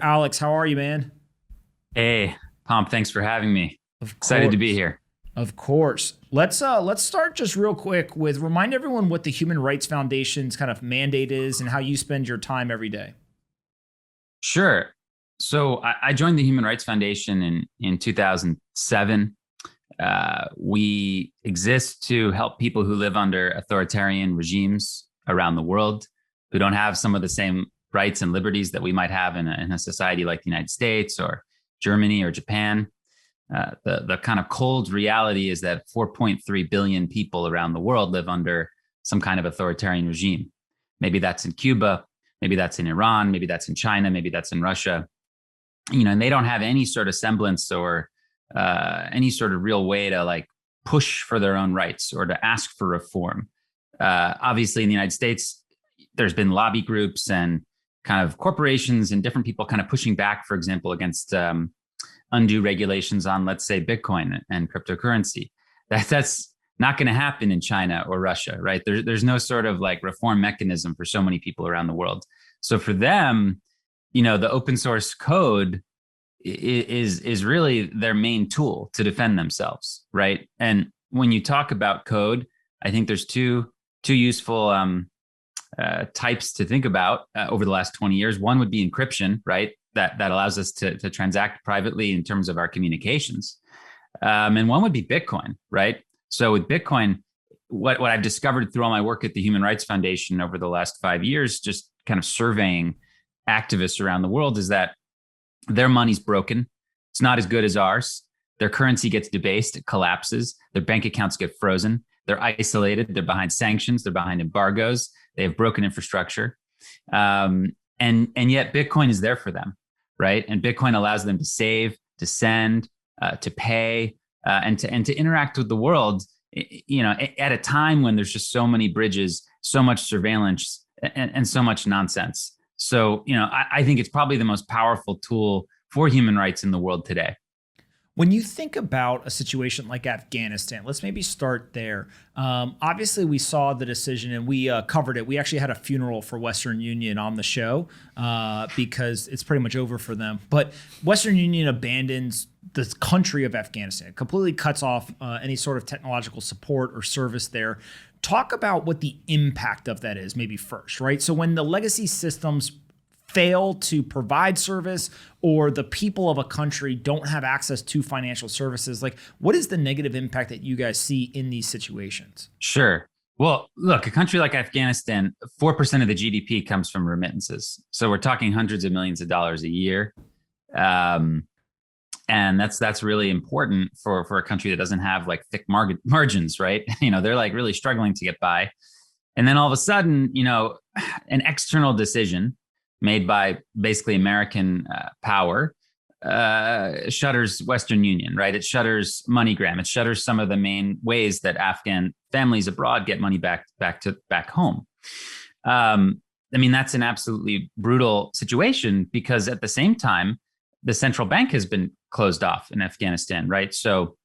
Alex, how are you, man? Hey, Pomp, thanks for having me. Of Excited to be course. here. Of course. Let's start just real quick with remind everyone what the Human Rights Foundation's kind of mandate is and how you spend your time every day. Sure. So I joined the Human Rights Foundation in 2007. We exist to help people who live under authoritarian regimes around the world who don't have some of the same rights and liberties that we might have in a society like the United States or Germany or Japan. The kind of cold reality is that 4.3 billion people around the world live under some kind of authoritarian regime. Maybe that's in Cuba, maybe that's in Iran, maybe that's in China, maybe that's in Russia. And they don't have any sort of semblance or any sort of real way to like push for their own rights or to ask for reform. Obviously, in the United States, there's been lobby groups and kind of corporations and different people kind of pushing back, for example, against undue regulations on, let's say, Bitcoin and cryptocurrency. That's not going to happen in China or Russia, right? There's no sort of like reform mechanism for so many people around the world. So for them, the open source code is really their main tool to defend themselves, right? And when you talk about code, I think there's two useful types to think about over the last 20 years. One would be encryption, right? That allows us to transact privately in terms of our communications. And one would be Bitcoin, right? So with Bitcoin, what I've discovered through all my work at the Human Rights Foundation over the last 5 years, just kind of surveying activists around the world, is that their money's broken. It's not as good as ours. Their currency gets debased, it collapses. Their bank accounts get frozen. They're isolated. They're behind sanctions. They're behind embargoes. They have broken infrastructure. And yet Bitcoin is there for them, right? And Bitcoin allows them to save, to send, to pay, and to interact with the world. At a time when there's just so many bridges, so much surveillance, and so much nonsense. So I think it's probably the most powerful tool for human rights in the world today. When you think about a situation like Afghanistan, let's maybe start there. Obviously, we saw the decision and we covered it. We actually had a funeral for Western Union on the show because it's pretty much over for them. But Western Union abandons the country of Afghanistan, completely cuts off any sort of technological support or service there. Talk about what the impact of that is, maybe first, right? So when the legacy systems fail to provide service or the people of a country don't have access to financial services, like what is the negative impact that you guys see in these situations? Sure. Well, look, a country like Afghanistan, 4% of the GDP comes from remittances. So we're talking hundreds of millions of dollars a year. Um, and that's really important for a country that doesn't have like thick margins, right? They're like really struggling to get by. And then all of a sudden, an external decision made by basically American power shutters Western Union, right? It shutters MoneyGram. It shutters some of the main ways that Afghan families abroad get money back home. That's an absolutely brutal situation because at the same time, the central bank has been closed off in Afghanistan, right? So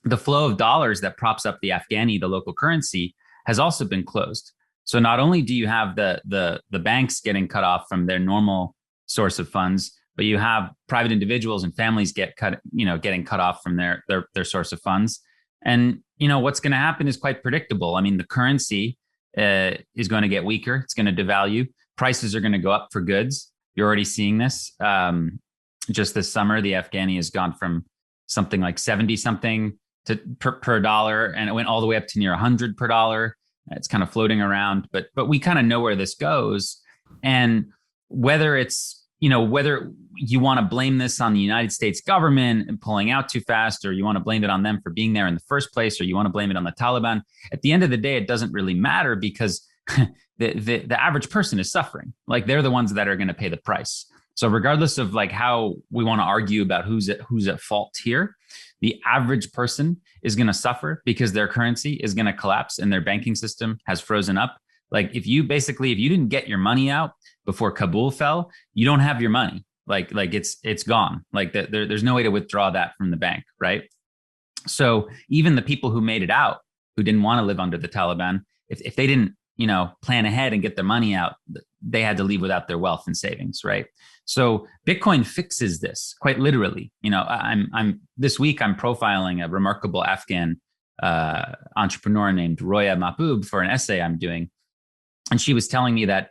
the flow of dollars that props up the Afghani, the local currency, has also been closed. So not only do you have the banks getting cut off from their normal source of funds, but you have private individuals and families getting cut off from their source of funds. And what's going to happen is quite predictable. I mean, the currency is going to get weaker. It's going to devalue. Prices are going to go up for goods. You're already seeing this. Just this summer, the Afghani has gone from something like 70 something per dollar, and it went all the way up to near 100 per dollar. It's kind of floating around, but we kind of know where this goes. And whether whether you want to blame this on the United States government and pulling out too fast, or you want to blame it on them for being there in the first place, or you want to blame it on the Taliban, at the end of the day, it doesn't really matter because the average person is suffering. Like they're the ones that are going to pay the price. So regardless of like how we want to argue about who's at fault here, the average person is going to suffer because their currency is going to collapse and their banking system has frozen up. Like if you didn't get your money out before Kabul fell, you don't have your money. Like it's gone. Like there's no way to withdraw that from the bank, right? So even the people who made it out, who didn't want to live under the Taliban, if they didn't plan ahead and get their money out, they had to leave without their wealth and savings, right? So Bitcoin fixes this quite literally. I'm this week I'm profiling a remarkable Afghan entrepreneur named Roya Mahbub for an essay I'm doing, and she was telling me that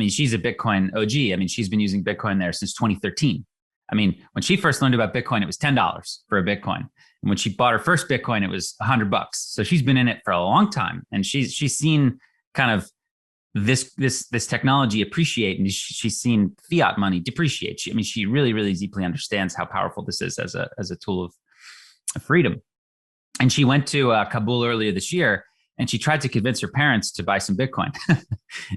she's a Bitcoin OG. I mean, she's been using Bitcoin there since 2013. I mean, when she first learned about Bitcoin, it was $10 for a Bitcoin. And when she bought her first Bitcoin, it was $100. So she's been in it for a long time, and she's seen kind of this technology appreciate, and she's seen fiat money depreciate. She really, really deeply understands how powerful this is as a tool of freedom. And she went to Kabul earlier this year, and she tried to convince her parents to buy some Bitcoin.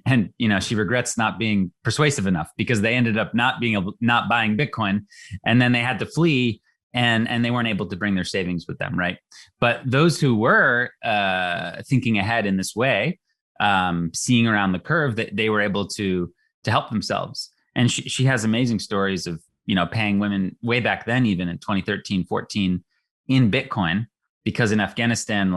And, she regrets not being persuasive enough, because they ended up not buying Bitcoin. And then they had to flee, and they weren't able to bring their savings with them. Right. But those who were thinking ahead in this way, seeing around the curve, that they were able to help themselves. And she has amazing stories of, paying women way back then, even in 2013, 14 in Bitcoin, because in Afghanistan,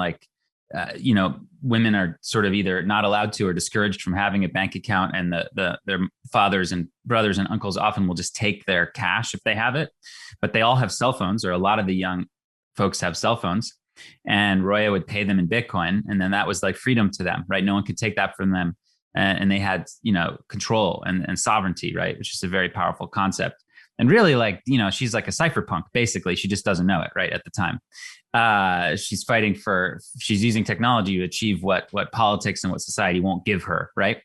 women are sort of either not allowed to or discouraged from having a bank account, and their fathers and brothers and uncles often will just take their cash if they have it. But they all have cell phones, or a lot of the young folks have cell phones, and Roya would pay them in Bitcoin, and then that was like freedom to them, right? No one could take that from them, and they had control and sovereignty, right? Which is a very powerful concept. And really, she's like a cypherpunk, basically. She just doesn't know it, right, at the time. She's using technology to achieve what politics and what society won't give her, right?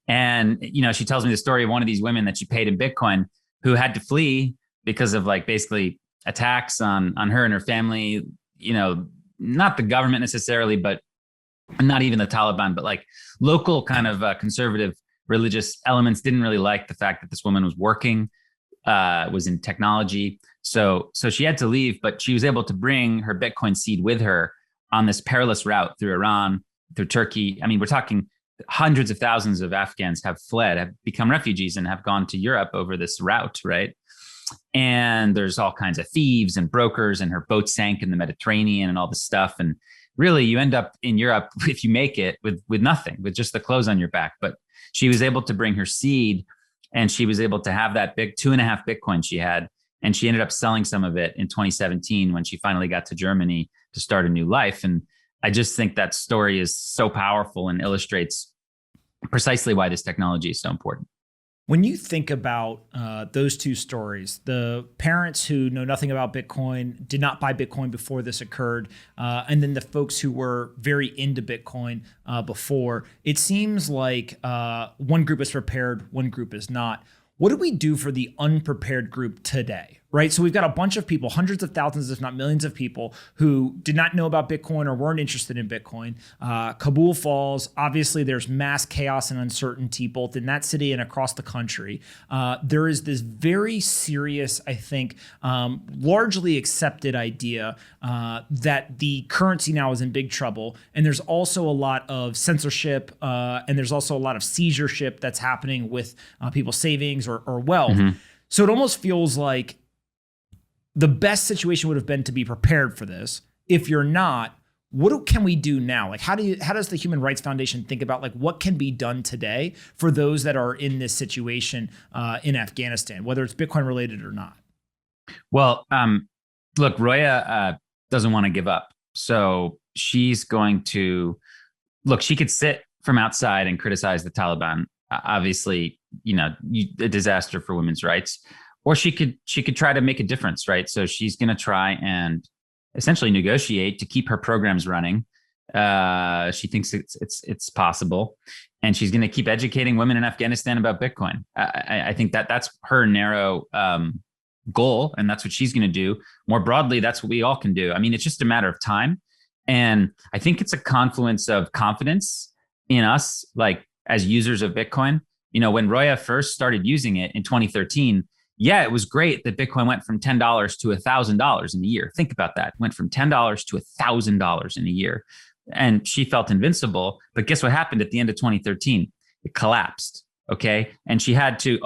And, she tells me the story of one of these women that she paid in Bitcoin, who had to flee because of basically attacks on her and her family, not the government necessarily, but not even the Taliban, but local kind of conservative religious elements didn't really like the fact that this woman was working, was in technology. So she had to leave, but she was able to bring her Bitcoin seed with her on this perilous route through Iran, through Turkey. I mean, we're talking hundreds of thousands of Afghans have fled, have become refugees, and have gone to Europe over this route, right? And there's all kinds of thieves and brokers, and her boat sank in the Mediterranean and all this stuff. And really, you end up in Europe, if you make it, with nothing, with just the clothes on your back. But she was able to bring her seed, and she was able to have that big 2.5 Bitcoin she had. And she ended up selling some of it in 2017 when she finally got to Germany to start a new life. And I just think that story is so powerful and illustrates precisely why this technology is so important. When you think about those two stories, the parents who know nothing about Bitcoin, did not buy Bitcoin before this occurred, and then the folks who were very into Bitcoin before, it seems like one group is prepared, one group is not. What do we do for the unprepared group today, right? So we've got a bunch of people, hundreds of thousands, if not millions of people who did not know about Bitcoin or weren't interested in Bitcoin. Kabul falls. Obviously, there's mass chaos and uncertainty both in that city and across the country. There is this very serious, I think, largely accepted idea that the currency now is in big trouble. And there's also a lot of censorship and there's also a lot of seizureship that's happening with people's savings or wealth. Mm-hmm. So it almost feels like the best situation would have been to be prepared for this. If you're not, what can we do now? How does the Human Rights Foundation think about what can be done today for those that are in this situation in Afghanistan, whether it's Bitcoin related or not? Well, look, Roya doesn't want to give up. So she's going to she could sit from outside and criticize the Taliban. Obviously, a disaster for women's rights. Or she could try to make a difference, right? So she's going to try and essentially negotiate to keep her programs running. She thinks it's possible, and she's going to keep educating women in Afghanistan about Bitcoin. I think that's her narrow goal, and that's what she's going to do. More broadly, that's what we all can do. I mean, it's just a matter of time, and I think it's a confluence of confidence in us, as users of Bitcoin. When Roya first started using it in 2013. Yeah, it was great that Bitcoin went from $10 to $1,000 in a year. Think about that. It went from $10 to $1,000 in a year. And she felt invincible. But guess what happened at the end of 2013? It collapsed. Okay. And she had to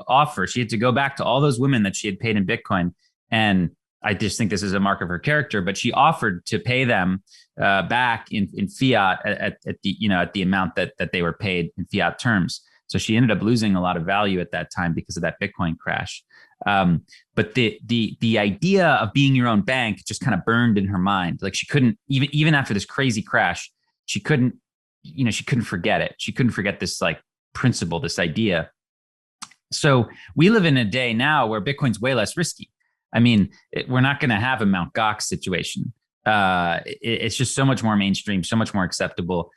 go back to all those women that she had paid in Bitcoin. And I just think this is a mark of her character, but she offered to pay them back in fiat at the amount that they were paid in fiat terms. So she ended up losing a lot of value at that time because of that Bitcoin crash. But the idea of being your own bank just kind of burned in her mind. Like she couldn't even after this crazy crash, she couldn't forget it. She couldn't forget this like principle, this idea. So we live in a day now where Bitcoin's way less risky. I mean, we're not going to have a Mt. Gox situation. It's just so much more mainstream, so much more acceptable.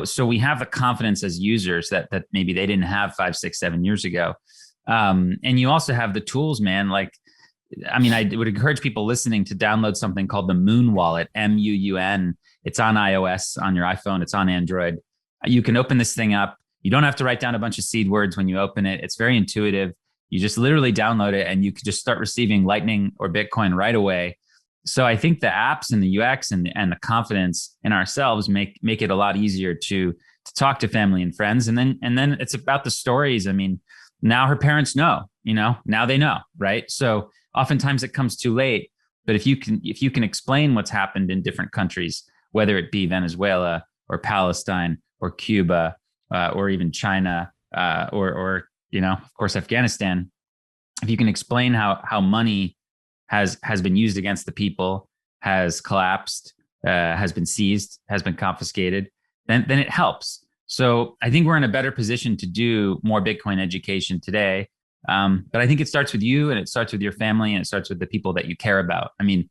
So we have the confidence as users that maybe they didn't have 5, 6, 7 years ago. And you also have the tools, man. Like, I mean, I would encourage people listening to download something called the Moon Wallet, MUUN. It's on iOS, on your iPhone. It's on Android. You can open this thing up. You don't have to write down a bunch of seed words when you open it. It's very intuitive. You just literally download it and you can just start receiving Lightning or Bitcoin right away. So I think the apps and the UX and the confidence in ourselves make it a lot easier to talk to family and friends. And then it's about the stories. I mean, now her parents know, now they know, right? So oftentimes it comes too late. But if you can explain what's happened in different countries, whether it be Venezuela or Palestine or Cuba or even China or of course Afghanistan, if you can explain how money has been used against the people, has collapsed, has been seized, has been confiscated, then it helps. So I think we're in a better position to do more Bitcoin education today. But I think it starts with you, and it starts with your family, and it starts with the people that you care about. I mean,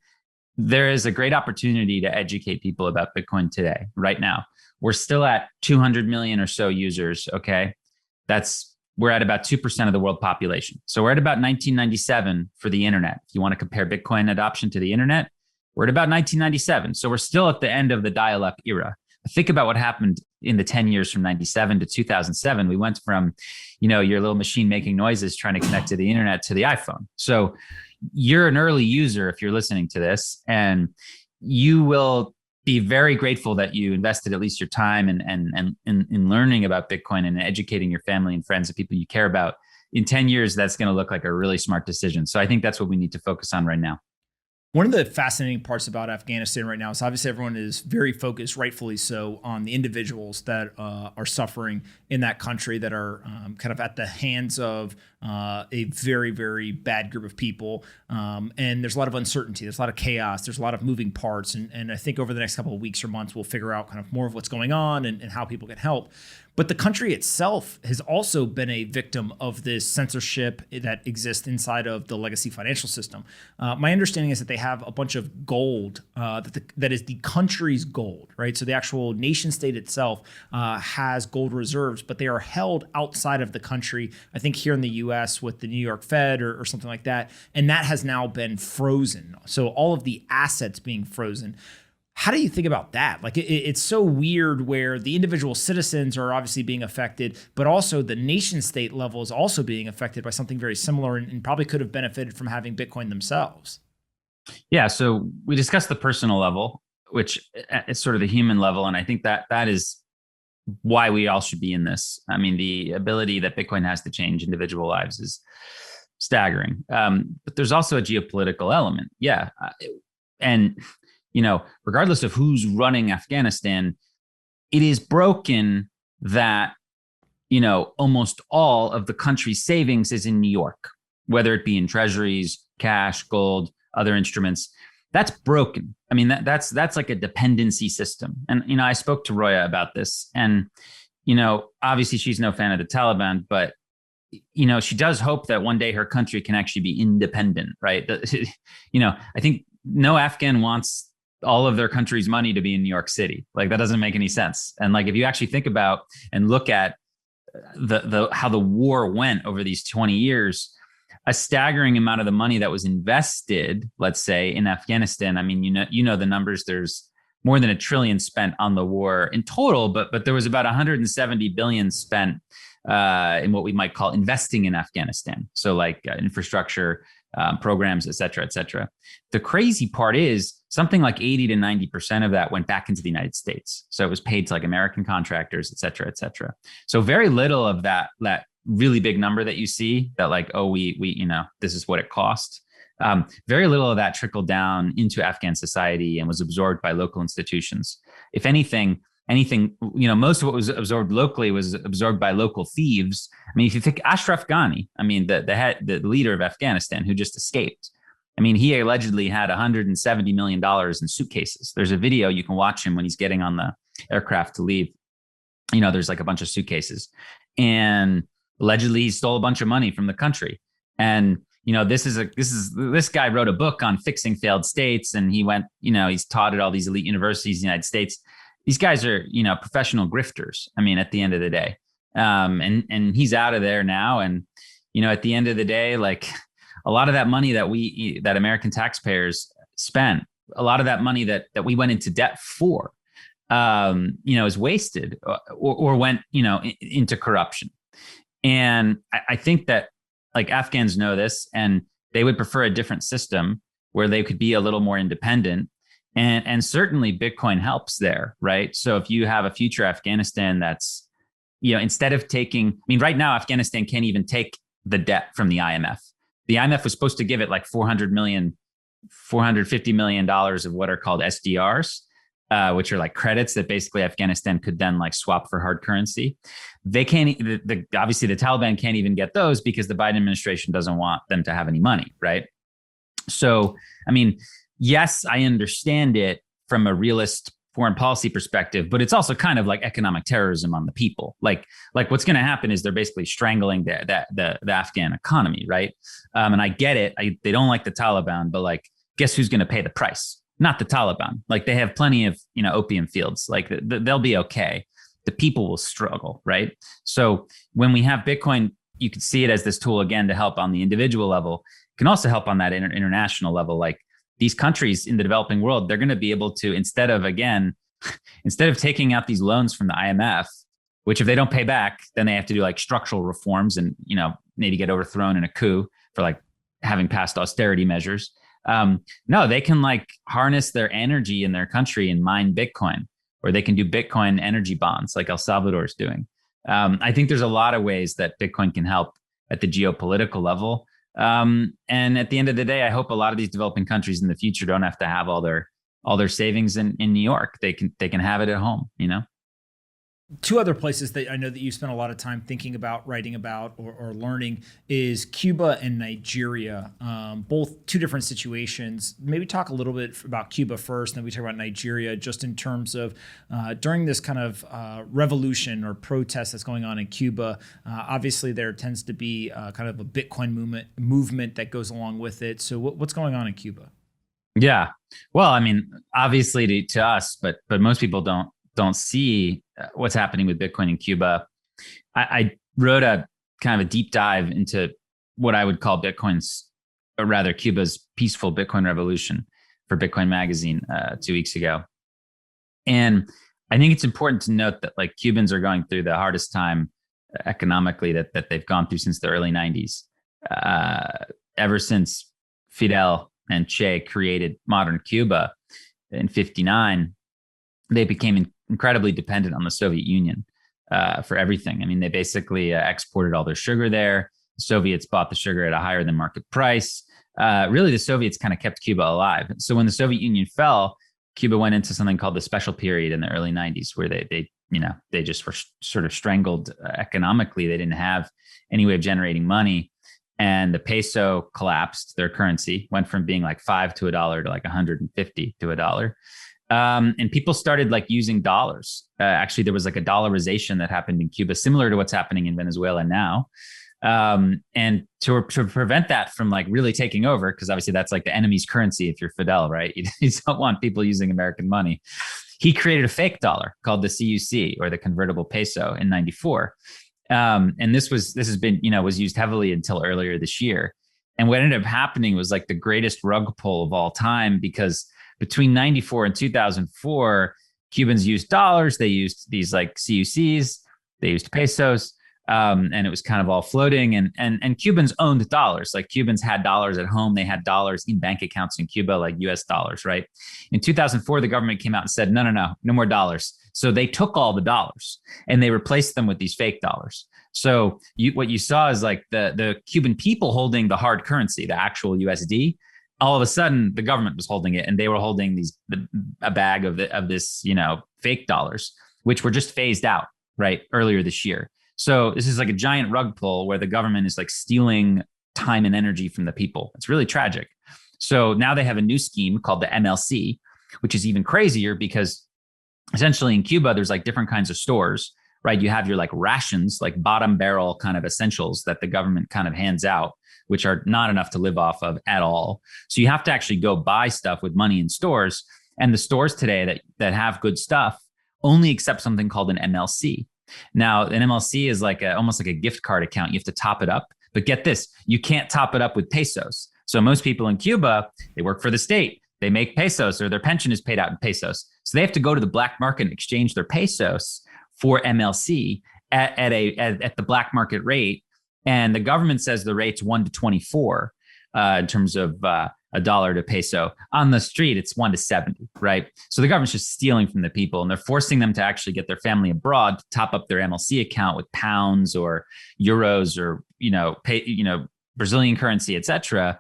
there is a great opportunity to educate people about Bitcoin today, right now. We're still at 200 million or so users, okay? We're at about 2% of the world population. So we're at about 1997 for the internet. If you want to compare Bitcoin adoption to the internet, we're at about 1997. So we're still at the end of the dial-up era. Think about what happened in the 10 years from 97 to 2007. We went from, your little machine making noises trying to connect to the internet to the iPhone. So you're an early user if you're listening to this, and you will be very grateful that you invested at least your time and in learning about Bitcoin and educating your family and friends and people you care about. In 10 years, that's going to look like a really smart decision. So I think that's what we need to focus on right now. One of the fascinating parts about Afghanistan right now is obviously everyone is very focused, rightfully so, on the individuals that are suffering in that country, that are kind of at the hands of a very, very bad group of people. And there's a lot of uncertainty. There's a lot of chaos. There's a lot of moving parts. And I think over the next couple of weeks or months, we'll figure out kind of more of what's going on and how people can help. But the country itself has also been a victim of this censorship that exists inside of the legacy financial system. My understanding is that they have a bunch of gold that is the country's gold, right? So the actual nation state itself has gold reserves, but they are held outside of the country, I think here in the US with the New York Fed or something like that. And that has now been frozen. So all of the assets being frozen. How do you think about that? Like it's so weird where the individual citizens are obviously being affected, but also the nation state level is also being affected by something very similar and probably could have benefited from having Bitcoin themselves. Yeah. So we discussed the personal level, which is sort of the human level. And I think that is why we all should be in this. I mean, the ability that Bitcoin has to change individual lives is staggering. But there's also a geopolitical element. Yeah. And regardless of who's running Afghanistan, it is broken that, almost all of the country's savings is in New York, whether it be in treasuries, cash, gold, other instruments. That's broken. I mean, that's like a dependency system. And, I spoke to Roya about this, and, obviously she's no fan of the Taliban, but, she does hope that one day her country can actually be independent, right? I think no Afghan wants all of their country's money to be in New York City. Like that doesn't make any sense. And like, if you actually think about and look at how the war went over these 20 years, a staggering amount of the money that was invested, let's say in Afghanistan. I mean, the numbers, there's more than $1 trillion spent on the war in total, but there was about 170 billion spent in what we might call investing in Afghanistan. So like infrastructure, programs, et cetera, et cetera. The crazy part is something like 80 to 90% of that went back into the United States. So it was paid to like American contractors, et cetera, et cetera. So very little of that really big number that you see that like, oh, we this is what it cost. Very little of that trickled down into Afghan society and was absorbed by local institutions. If anything, anything, most of what was absorbed locally was absorbed by local thieves. I mean, if you think Ashraf Ghani, I mean, the leader of Afghanistan who just escaped, I mean, he allegedly had $170 million in suitcases. There's a video you can watch him when he's getting on the aircraft to leave. There's like a bunch of suitcases, and allegedly he stole a bunch of money from the country. And this guy wrote a book on fixing failed states, and he went, he's taught at all these elite universities in the United States. These guys are, professional grifters. I mean, at the end of the day, and he's out of there now. And at the end of the day, like a lot of that money that American taxpayers spent, a lot of that money that we went into debt for, is wasted or went, into corruption. And I think that like Afghans know this, and they would prefer a different system where they could be a little more independent. And certainly Bitcoin helps there, right? So if you have a future Afghanistan that's, instead of right now, Afghanistan can't even take the debt from the IMF. The IMF was supposed to give it like $450 million of what are called SDRs, which are like credits that basically Afghanistan could then like swap for hard currency. They can't, obviously the Taliban can't even get those because the Biden administration doesn't want them to have any money, right? So, I mean, yes, I understand it from a realist foreign policy perspective, but it's also kind of like economic terrorism on the people. Like what's going to happen is they're basically strangling the Afghan economy, right? And I get it. They don't like the Taliban, but like, guess who's going to pay the price? Not the Taliban. Like they have plenty of, opium fields. Like they'll be okay. The people will struggle, right? So when we have Bitcoin, you can see it as this tool again to help on the individual level. It can also help on that international level. Like these countries in the developing world, they're going to be able to, instead of taking out these loans from the IMF, which if they don't pay back, then they have to do like structural reforms and, maybe get overthrown in a coup for like having passed austerity measures. No, they can like harness their energy in their country and mine Bitcoin, or they can do Bitcoin energy bonds like El Salvador is doing. I think there's a lot of ways that Bitcoin can help at the geopolitical level. And at the end of the day, I hope a lot of these developing countries in the future don't have to have all their savings in New York. They can have it at home, Two other places that I know that you spent a lot of time thinking about, writing about, or learning is Cuba and Nigeria. Both two different situations. Maybe talk a little bit about Cuba first, and then we talk about Nigeria, just in terms of during this kind of revolution or protest that's going on in Cuba. Obviously, there tends to be kind of a Bitcoin movement that goes along with it. So, what's going on in Cuba? Yeah, well, I mean, obviously to us, but most people don't see what's happening with Bitcoin in Cuba. I wrote a kind of a deep dive into what I would call Cuba's peaceful Bitcoin revolution for Bitcoin Magazine 2 weeks ago. And I think it's important to note that like Cubans are going through the hardest time economically that they've gone through since the early 90s. Ever since Fidel and Che created modern Cuba in 1959, they became incredibly dependent on the Soviet Union for everything. I mean, they basically exported all their sugar there. The Soviets bought the sugar at a higher than market price. Really, the Soviets kind of kept Cuba alive. So when the Soviet Union fell, Cuba went into something called the special period in the early 90s, where they just were sort of strangled economically. They didn't have any way of generating money. And the peso collapsed. Their currency went from being like $5 to $1 to like 150 to $1. And people started like using dollars. Actually, there was like a dollarization that happened in Cuba, similar to what's happening in Venezuela now. And to prevent that from like really taking over, because obviously that's like the enemy's currency if you're Fidel, right? You don't want people using American money. He created a fake dollar called the CUC, or the convertible peso, in 94. And this was used heavily until earlier this year. And what ended up happening was like the greatest rug pull of all time, because between 94 and 2004, Cubans used dollars. They used these like CUCs, they used pesos, and it was kind of all floating. And Cubans owned dollars. Like Cubans had dollars at home. They had dollars in bank accounts in Cuba, like US dollars, right? In 2004, the government came out and said, no more dollars. So they took all the dollars and they replaced them with these fake dollars. So what you saw is like the Cuban people holding the hard currency, the actual USD. All of a sudden, the government was holding it, and they were holding a bag of this, fake dollars. which were just phased out, right, earlier this year. So this is like a giant rug pull where the government is like stealing time and energy from the people. It's really tragic. So now they have a new scheme called the MLC, which is even crazier because essentially in Cuba, there's like different kinds of stores, right? You have your like rations, like bottom barrel kind of essentials that the government kind of hands out, which are not enough to live off of at all. So you have to actually go buy stuff with money in stores. And the stores today that have good stuff only accept something called an MLC. Now, an MLC is like almost like a gift card account. You have to top it up. But get this, you can't top it up with pesos. So most people in Cuba, they work for the state. They make pesos or their pension is paid out in pesos. So they have to go to the black market and exchange their pesos for MLC at the black market rate. And the government says the rate's 1 to 24 in terms of a dollar to peso. On the street, it's 1 to 70, right? So the government's just stealing from the people, and they're forcing them to actually get their family abroad to top up their MLC account with pounds or euros or Brazilian currency, etc.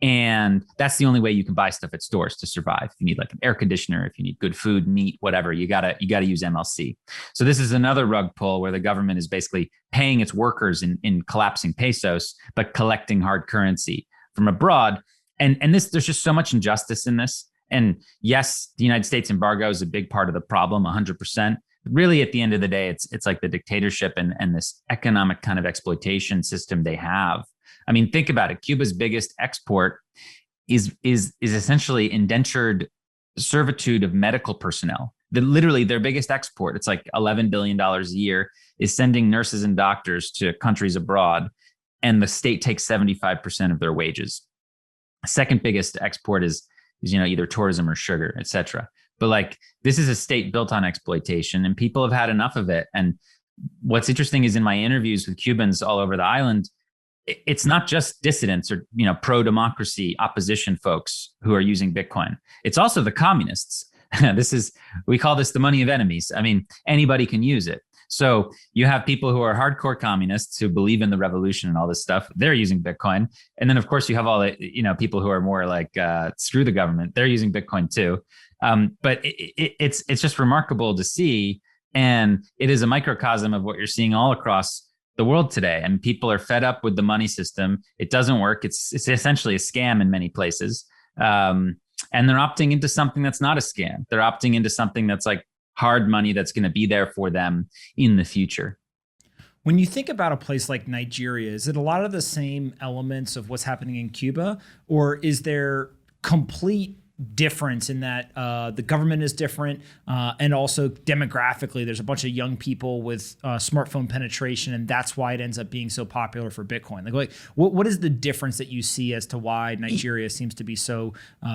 And that's the only way you can buy stuff at stores to survive. If you need like an air conditioner, if you need good food, meat, whatever, you gotta use MLC. So this is another rug pull where the government is basically paying its workers in collapsing pesos, but collecting hard currency from abroad. And there's just so much injustice in this. And yes, the United States embargo is a big part of the problem, 100%. But really, at the end of the day, it's like the dictatorship and this economic kind of exploitation system they have. I mean, think about it. Cuba's biggest export is essentially indentured servitude of medical personnel. Literally their biggest export, it's like $11 billion a year, is sending nurses and doctors to countries abroad, and the state takes 75% of their wages. Second biggest export is either tourism or sugar, et cetera. But like, this is a state built on exploitation, and people have had enough of it. And what's interesting is in my interviews with Cubans all over the island, it's not just dissidents or pro-democracy opposition folks who are using Bitcoin. It's also the communists. We call this the money of enemies. I mean, anybody can use it. So you have people who are hardcore communists who believe in the revolution and all this stuff. They're using Bitcoin. And then of course you have all the people who are more like screw the government. They're using Bitcoin too. But it's just remarkable to see, and it is a microcosm of what you're seeing all across the world today. And people are fed up with the money system. It doesn't work. It's essentially a scam in many places. And they're opting into something that's not a scam. They're opting into something that's like hard money that's going to be there for them in the future. When you think about a place like Nigeria, is it a lot of the same elements of what's happening in Cuba, or is there complete difference in that the government is different, and also demographically there's a bunch of young people with smartphone penetration, and that's why it ends up being so popular for Bitcoin? Like what is the difference that you see as to why Nigeria seems to be so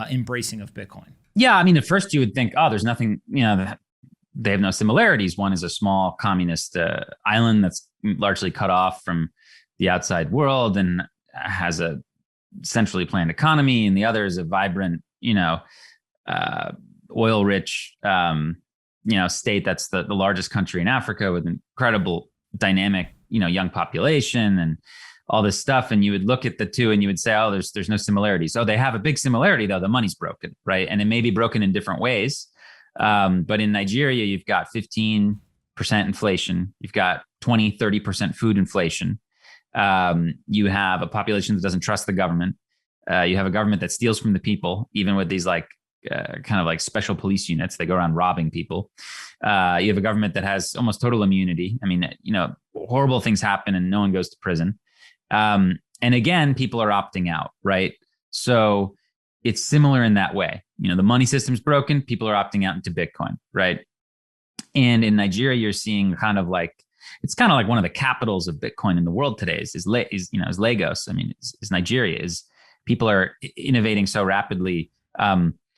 embracing of Bitcoin? Yeah, I mean, at first you would think, oh, there's nothing, they have no similarities. One is a small communist island that's largely cut off from the outside world and has a centrally planned economy, and the other is a vibrant oil-rich, state that's the largest country in Africa with incredible dynamic, young population and all this stuff. And you would look at the two and you would say, oh, there's no similarities. Oh, they have a big similarity though. The money's broken, right? And it may be broken in different ways. But in Nigeria, you've got 15% inflation. You've got 20, 30% food inflation. You have a population that doesn't trust the government. You have a government that steals from the people, even with these kind of like special police units. They go around robbing people. You have a government that has almost total immunity. I mean, horrible things happen and no one goes to prison. And again, people are opting out, right? So it's similar in that way. The money system's broken. People are opting out into Bitcoin, right? And in Nigeria, you're seeing it's kind of like one of the capitals of Bitcoin in the world today is Lagos. I mean, is Nigeria. People are innovating so rapidly.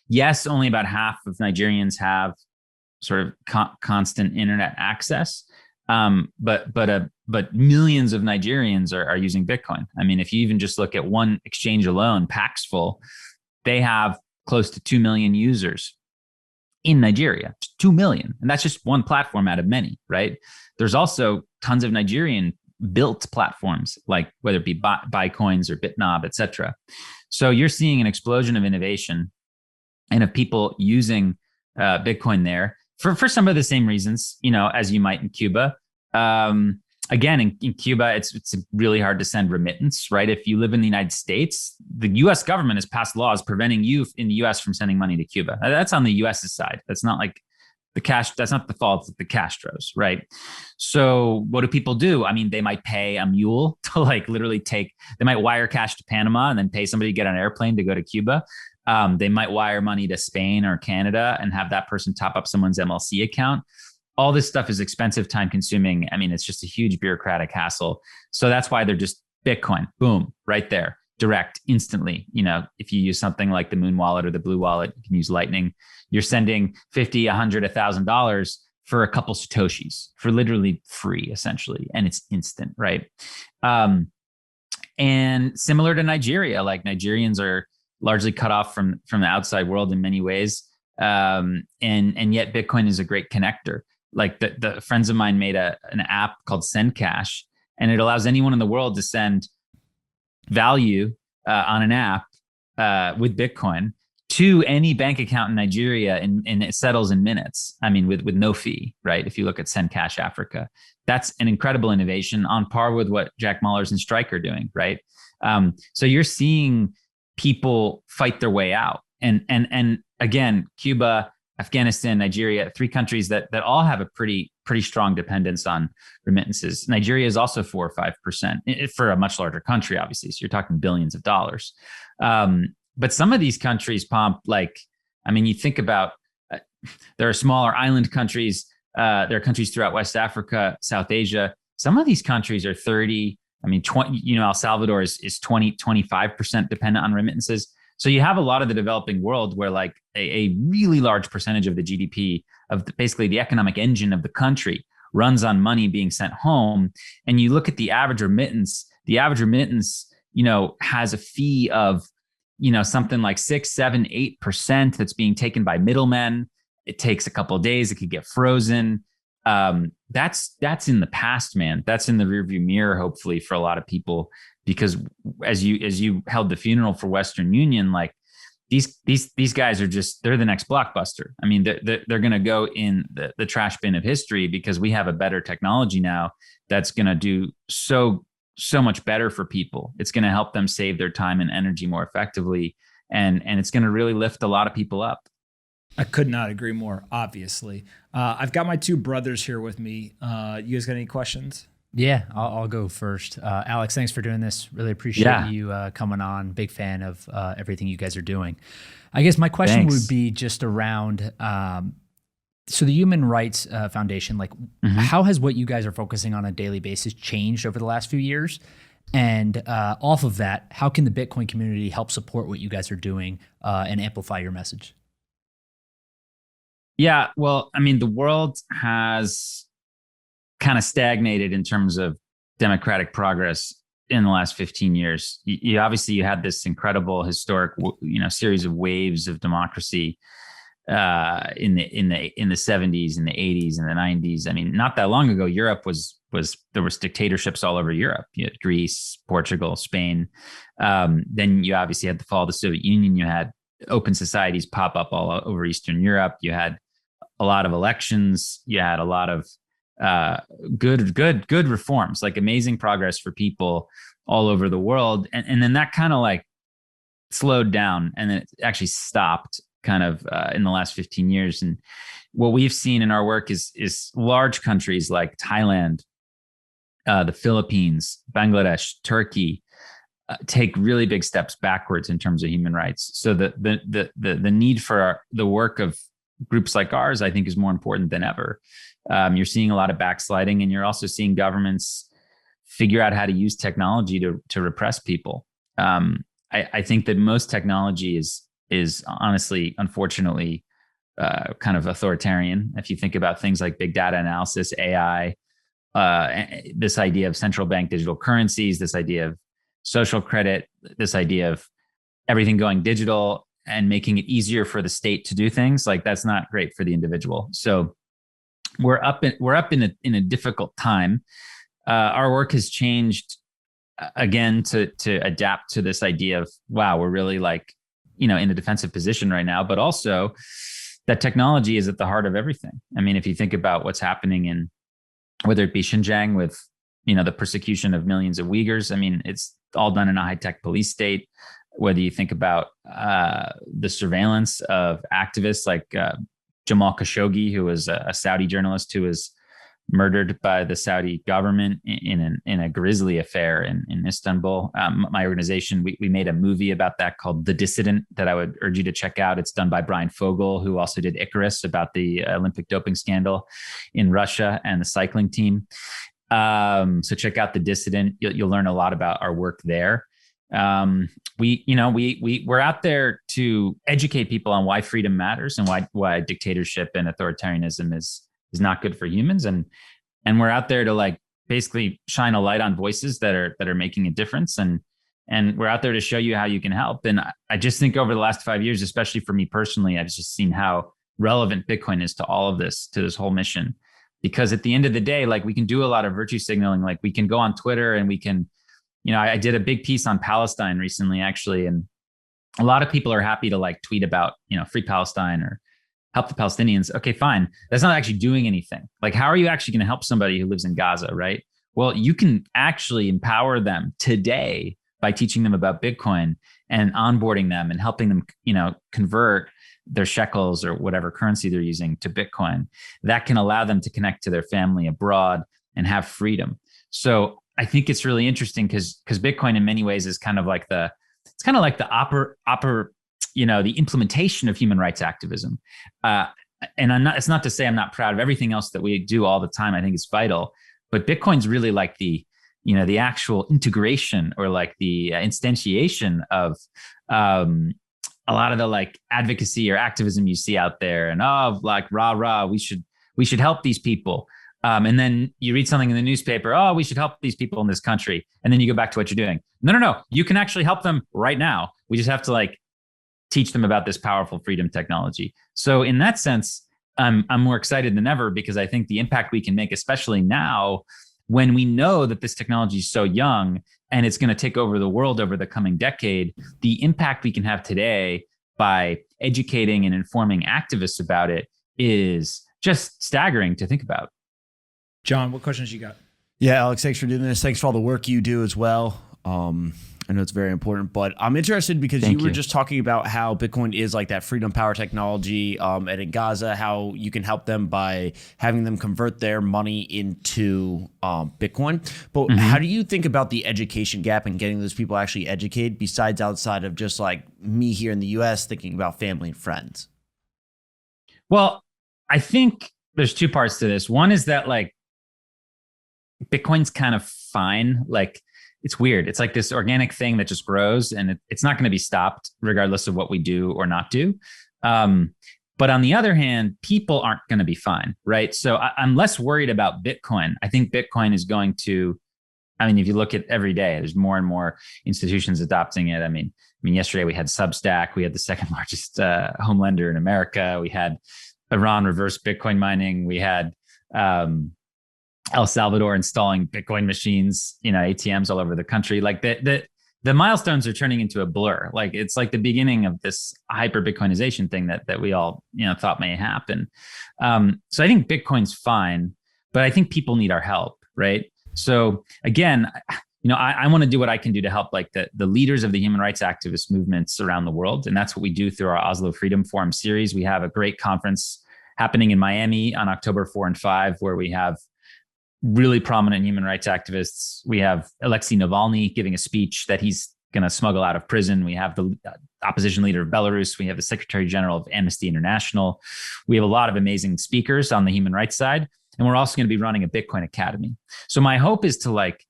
Yes, only about half of Nigerians have sort of constant internet access, but millions of Nigerians are using Bitcoin. I mean, if you even just look at one exchange alone, Paxful, they have close to 2 million users in Nigeria, 2 million. And that's just one platform out of many, right? There's also tons of Nigerian built platforms, like whether it be Bitcoins or Bitnob, et cetera. So you're seeing an explosion of innovation and of people using Bitcoin there. for some of the same reasons, as you might in Cuba. Again, in Cuba, it's really hard to send remittance, right? If you live in the United States, the U.S. government has passed laws preventing you in the U.S. from sending money to Cuba. That's on the U.S.'s side. That's not like that's not the fault of the Castros, right? So what do people do? I mean, they might pay a mule to literally they might wire cash to Panama and then pay somebody to get on an airplane to go to Cuba. They might wire money to Spain or Canada and have that person top up someone's MLC account. All this stuff is expensive, time consuming. I mean, it's just a huge bureaucratic hassle. So that's why they're just Bitcoin, boom, right there, direct, instantly. If you use something like the Moon Wallet or the Blue Wallet, you can use Lightning. You're sending $50, $100, $1,000 for a couple Satoshis for literally free, essentially. And it's instant, right? And similar to Nigeria, Nigerians are largely cut off from the outside world in many ways. And yet Bitcoin is a great connector. The friends of mine made an app called SendCash, and it allows anyone in the world to send value on an app with Bitcoin to any bank account in Nigeria, and it settles in minutes. I mean, with no fee, right? If you look at SendCash Africa, that's an incredible innovation on par with what Jack Mallers and Strike are doing, right? So you're seeing people fight their way out, and again, Cuba, Afghanistan, Nigeria, 3 countries that all have a pretty strong dependence on remittances. Nigeria is also 4 or 5% for a much larger country, obviously. So you're talking billions of dollars. But some of these countries, you think about, there are smaller island countries. There are countries throughout West Africa, South Asia. Some of these countries are 30. 20, El Salvador is 20, 25% dependent on remittances. So you have a lot of the developing world where a really large percentage of the GDP of basically the economic engine of the country runs on money being sent home. And you look at the average remittance, has a fee of, something like 6, 7, 8% that's being taken by middlemen. It takes a couple of days. It could get frozen. That's in the past, man. That's in the rearview mirror, hopefully, for a lot of people. Because as you held the funeral for Western Union, these guys are they're the next Blockbuster. I mean, they're going to go in the trash bin of history, because we have a better technology now that's going to do so much better for people. It's going to help them save their time and energy more effectively, and it's going to really lift a lot of people up. I could not agree more, obviously. I've got my 2 brothers here with me. You guys got any questions? Yeah, I'll go first. Alex, thanks for doing this. Really appreciate you coming on. Big fan of everything you guys are doing. I guess my question would be just around, so the Human Rights Foundation, how has what you guys are focusing on a daily basis changed over the last few years? And off of that, how can the Bitcoin community help support what you guys are doing and amplify your message? Yeah, well, the world has kind of stagnated in terms of democratic progress in the last 15 years. You obviously you had this incredible historic, series of waves of democracy in the 70s and the 80s and the 90s. Not that long ago, Europe there was dictatorships all over Europe. You had Greece, Portugal, Spain. Then you obviously had the fall of the Soviet Union. You had open societies pop up all over Eastern Europe. You had a lot of elections. You had a lot of good reforms, amazing progress for people all over the world. And then that kind of slowed down, and then it actually stopped kind of in the last 15 years. And what we've seen in our work is large countries like Thailand, the Philippines, Bangladesh, Turkey, take really big steps backwards in terms of human rights. So the need for the work of groups like ours, I think, is more important than ever. You're seeing a lot of backsliding, and you're also seeing governments figure out how to use technology to repress people. I think that most technology is honestly, unfortunately, kind of authoritarian. If you think about things like big data analysis, AI, this idea of central bank digital currencies, this idea of social credit, this idea of everything going digital and making it easier for the state to do things, that's not great for the individual. So we're up in a difficult time. Our work has changed again to adapt to this idea of, wow, we're really in a defensive position right now, but also that technology is at the heart of everything. I mean, if you think about what's happening in, whether it be Xinjiang with, the persecution of millions of Uyghurs, I mean, it's all done in a high-tech police state. Whether you think about the surveillance of activists like Jamal Khashoggi, who was a Saudi journalist who was murdered by the Saudi government in a grisly affair in Istanbul. My organization, we made a movie about that called The Dissident that I would urge you to check out. It's done by Brian Fogel, who also did Icarus, about the Olympic doping scandal in Russia and the cycling team. So check out The Dissident. You'll learn a lot about our work there. We're out there to educate people on why freedom matters and why dictatorship and authoritarianism is not good for humans. And we're out there to like basically shine a light on voices that are making a difference. And we're out there to show you how you can help. And I just think over the last 5 years, especially for me personally, I've just seen how relevant Bitcoin is to all of this, to this whole mission. Because at the end of the day, like we can do a lot of virtue signaling, like we can go on Twitter and we can, I did a big piece on Palestine recently, actually. And a lot of people are happy to like tweet about, free Palestine or help the Palestinians. Okay, fine. That's not actually doing anything. Like, how are you actually going to help somebody who lives in Gaza, right? Well, you can actually empower them today by teaching them about Bitcoin and onboarding them and helping them, convert their shekels or whatever currency they're using to Bitcoin. That can allow them to connect to their family abroad and have freedom. So I think it's really interesting because Bitcoin in many ways is kind of like the the implementation of human rights activism. And it's not to say I'm not proud of everything else that we do all the time. I think it's vital, but Bitcoin's really like the actual integration or like the instantiation of a lot of the like advocacy or activism you see out there, and like rah, we should help these people. And then you read something in the newspaper, we should help these people in this country. And then you go back to what you're doing. No. You can actually help them right now. We just have to like teach them about this powerful freedom technology. So in that sense, I'm more excited than ever because I think the impact we can make, especially now when we know that this technology is so young and it's going to take over the world over the coming decade, the impact we can have today by educating and informing activists about it is just staggering to think about. John, what questions you got? Yeah, Alex, thanks for doing this. Thanks for all the work you do as well. I know it's very important, but I'm interested because you were just talking about how Bitcoin is like that freedom power technology, and in Gaza, how you can help them by having them convert their money into Bitcoin. But how do you think about the education gap and getting those people actually educated besides outside of just like me here in the US thinking about family and friends? Well, I think there's two parts to this. One is that like Bitcoin's kind of fine. Like, it's weird. It's like this organic thing that just grows and it's not going to be stopped regardless of what we do or not do. But on the other hand, people aren't going to be fine, right? So I'm less worried about Bitcoin. I think Bitcoin is going to, if you look at every day, there's more and more institutions adopting it. I mean, yesterday we had Substack. We had the second largest home lender in America. We had Iran reverse Bitcoin mining. We had El Salvador installing Bitcoin machines, ATMs all over the country. Like the milestones are turning into a blur. Like it's like the beginning of this hyper Bitcoinization thing that we all, thought may happen. So I think Bitcoin's fine, but I think people need our help, right? So again, I want to do what I can do to help like the leaders of the human rights activist movements around the world. And that's what we do through our Oslo Freedom Forum series. We have a great conference happening in Miami on October 4 and 5, where we have really prominent human rights activists. We have Alexei Navalny giving a speech that he's going to smuggle out of prison. We have the opposition leader of Belarus. We have the Secretary General of Amnesty International. We have a lot of amazing speakers on the human rights side. And we're also going to be running a Bitcoin Academy. So my hope is to like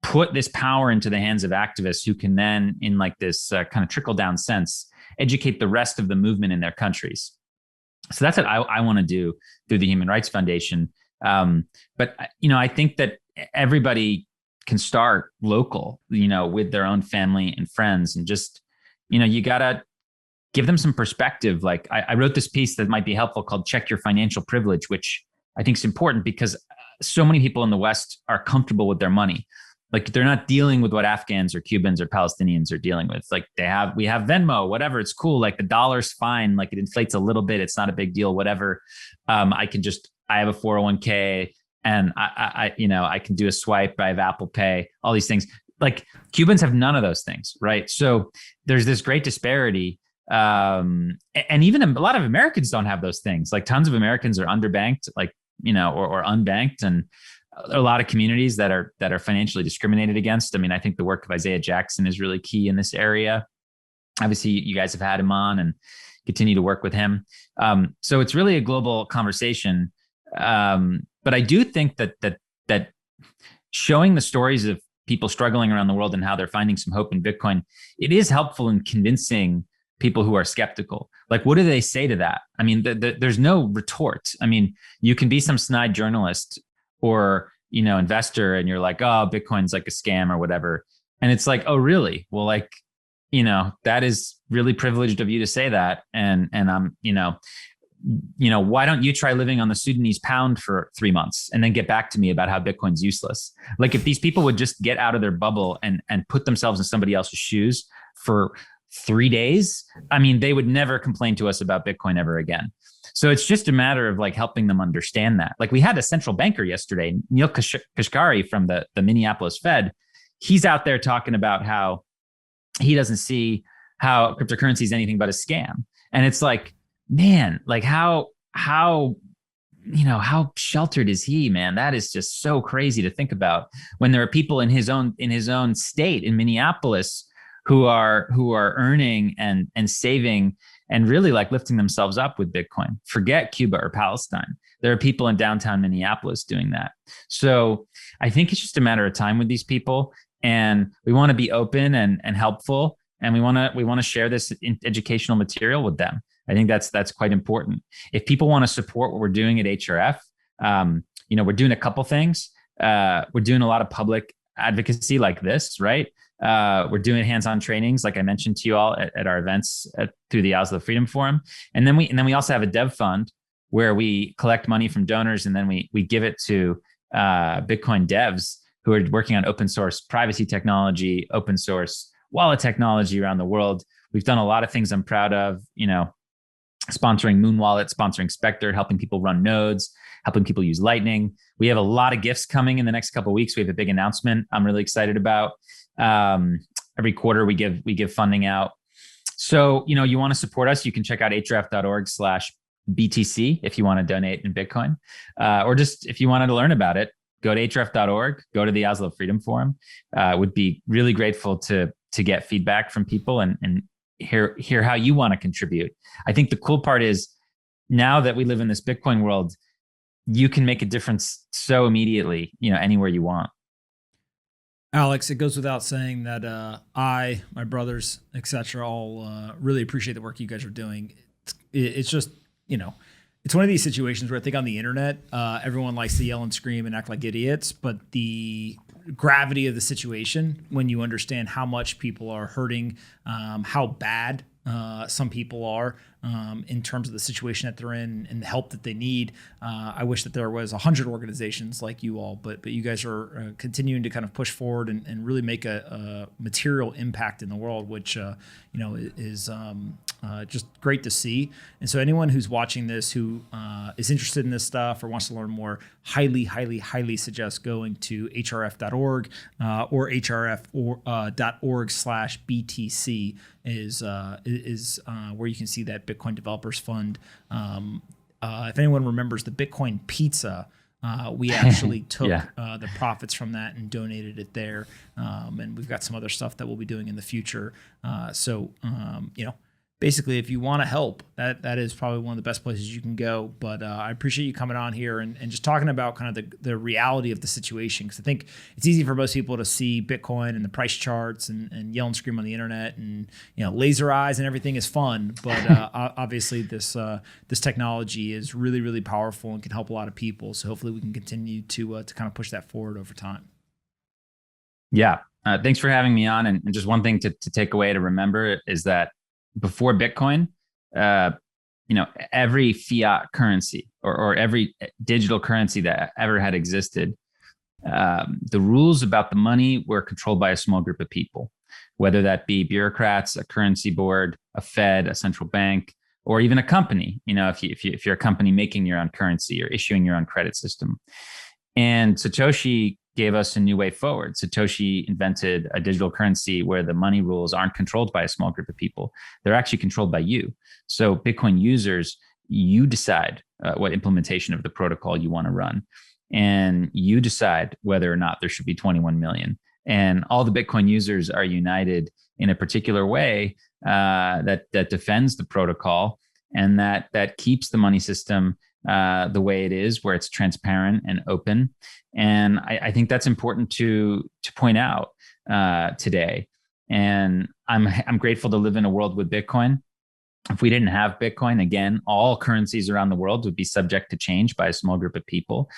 put this power into the hands of activists who can then, in like this kind of trickle down sense, educate the rest of the movement in their countries. So that's what I want to do through the Human Rights Foundation. But, I think that everybody can start local, with their own family and friends, and just, you got to give them some perspective. Like I wrote this piece that might be helpful called Check Your Financial Privilege, which I think is important because so many people in the West are comfortable with their money. Like they're not dealing with what Afghans or Cubans or Palestinians are dealing with. Like we have Venmo, whatever. It's cool. Like the dollar's fine. Like it inflates a little bit. It's not a big deal, whatever. I have a 401k and I can do a swipe. I have Apple Pay, all these things. Like Cubans have none of those things, right? So there's this great disparity. And even a lot of Americans don't have those things. Like tons of Americans are underbanked, like, or unbanked. And a lot of communities that are financially discriminated against. I mean, I think the work of Isaiah Jackson is really key in this area. Obviously, you guys have had him on and continue to work with him. So it's really a global conversation. But I do think that showing the stories of people struggling around the world and how they're finding some hope in Bitcoin, it is helpful in convincing people who are skeptical. Like, what do they say to that? I mean, there's no retort. I mean, you can be some snide journalist or, investor, and you're like, oh, Bitcoin's like a scam or whatever. And it's like, oh, really? Well, like, that is really privileged of you to say that. And I'm, why don't you try living on the Sudanese pound for 3 months and then get back to me about how Bitcoin's useless? Like if these people would just get out of their bubble and put themselves in somebody else's shoes for 3 days, I mean, they would never complain to us about Bitcoin ever again. So it's just a matter of like helping them understand that. Like we had a central banker yesterday, Neil Kashkari from the Minneapolis Fed. He's out there talking about how he doesn't see how cryptocurrency is anything but a scam. And it's like, man, like how sheltered is he, man? That is just so crazy to think about when there are people in his own state in Minneapolis who are earning and saving and really like lifting themselves up with Bitcoin. Forget Cuba or Palestine. There are people in downtown Minneapolis doing that. So I think it's just a matter of time with these people. And we want to be open and helpful. And we want to share this educational material with them. I think that's quite important. If people want to support what we're doing at HRF, we're doing a couple things. We're doing a lot of public advocacy like this, right? We're doing hands-on trainings, like I mentioned to you all at our events through the Oslo Freedom Forum. And then we also have a dev fund where we collect money from donors and then we give it to Bitcoin devs who are working on open source privacy technology, open source wallet technology around the world. We've done a lot of things I'm proud of, sponsoring Moon Wallet, sponsoring Spectre, helping people run nodes, helping people use Lightning. We have a lot of gifts coming in the next couple of weeks. We have a big announcement I'm really excited about. Every quarter we give funding out. So, you want to support us, you can check out href.org/BTC if you want to donate in Bitcoin, or just if you wanted to learn about it, go to href.org, go to the Oslo Freedom Forum. Would be really grateful to get feedback from people and hear how you want to contribute. I think the cool part is now that we live in this Bitcoin world, you can make a difference so immediately, anywhere you want. Alex, it goes without saying that I, my brothers, etc., all really appreciate the work you guys are doing. It's just, it's one of these situations where I think on the internet, everyone likes to yell and scream and act like idiots, but the gravity of the situation, when you understand how much people are hurting, how bad some people are in terms of the situation that they're in and the help that they need. I wish that there was 100 organizations like you all, but you guys are continuing to kind of push forward and really make a material impact in the world, which is just great to see. And so anyone who's watching this who is interested in this stuff or wants to learn more, highly suggest going to hrf.org or hrf.org/BTC is where you can see that Bitcoin Developers Fund. If anyone remembers the Bitcoin Pizza, we actually took the profits from that and donated it there. And we've got some other stuff that we'll be doing in the future. Basically, if you want to help, that is probably one of the best places you can go. But I appreciate you coming on here and just talking about kind of the reality of the situation. Because I think it's easy for most people to see Bitcoin and the price charts and yell and scream on the internet and laser eyes and everything is fun. But obviously, this technology is really, really powerful and can help a lot of people. So hopefully, we can continue to kind of push that forward over time. Yeah, thanks for having me on. And just one thing to take away to remember is that before Bitcoin, every fiat currency or every digital currency that ever had existed the rules about the money were controlled by a small group of people, whether that be bureaucrats, a currency board, a Fed, a central bank, or even a company. If you're a company making your own currency or issuing your own credit system. And Satoshi gave us a new way forward. Satoshi invented a digital currency where the money rules aren't controlled by a small group of people. They're actually controlled by you. So Bitcoin users, you decide what implementation of the protocol you want to run. And you decide whether or not there should be 21 million. And all the Bitcoin users are united in a particular way that defends the protocol and that keeps the money system the way it is, where it's transparent and open. And I think that's important to point out today. And I'm grateful to live in a world with Bitcoin. If we didn't have Bitcoin, again, all currencies around the world would be subject to change by a small group of people.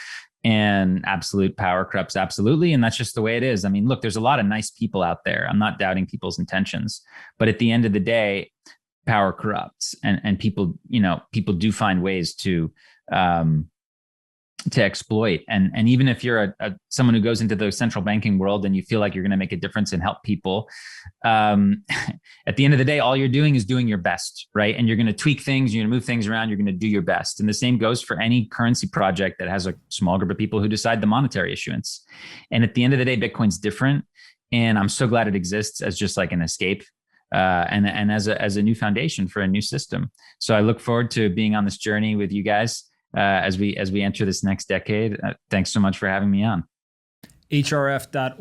And absolute power corrupts absolutely. And that's just the way it is. I mean, look, there's a lot of nice people out there. I'm not doubting people's intentions. But at the end of the day, power corrupts. And people do find ways to exploit. And even if you're someone who goes into the central banking world and you feel like you're going to make a difference and help people, at the end of the day, all you're doing is doing your best, right? And you're going to tweak things, you're going to move things around, you're going to do your best. And the same goes for any currency project that has a small group of people who decide the monetary issuance. And at the end of the day, Bitcoin's different. And I'm so glad it exists as just like an escape and as a new foundation for a new system. So I look forward to being on this journey with you guys as we enter this next decade. Thanks so much for having me on. hrf.org/BTC,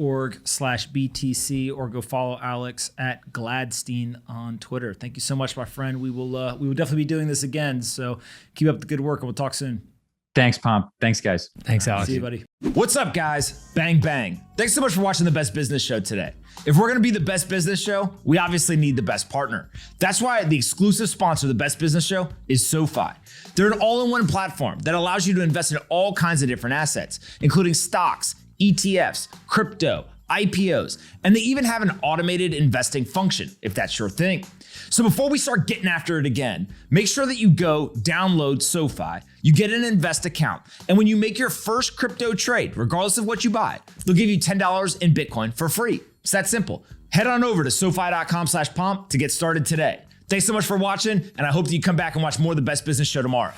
or go follow Alex at Gladstien on Twitter. Thank you so much, my friend. We will definitely be doing this again. So keep up the good work and we'll talk soon. Thanks, Pomp. Thanks, guys. Thanks, Alex. See you, buddy. What's up, guys? Bang, bang. Thanks so much for watching the Best Business Show today. If we're going to be the best business show, we obviously need the best partner. That's why the exclusive sponsor of the Best Business Show is SoFi. They're an all-in-one platform that allows you to invest in all kinds of different assets, including stocks, ETFs, crypto, IPOs, and they even have an automated investing function, if that's your thing. So before we start getting after it again, make sure that you go download SoFi, you get an invest account, and when you make your first crypto trade, regardless of what you buy, they'll give you $10 in Bitcoin for free. It's that simple. Head on over to SoFi.com/pomp to get started today. Thanks so much for watching, and I hope that you come back and watch more of the Best Business Show tomorrow.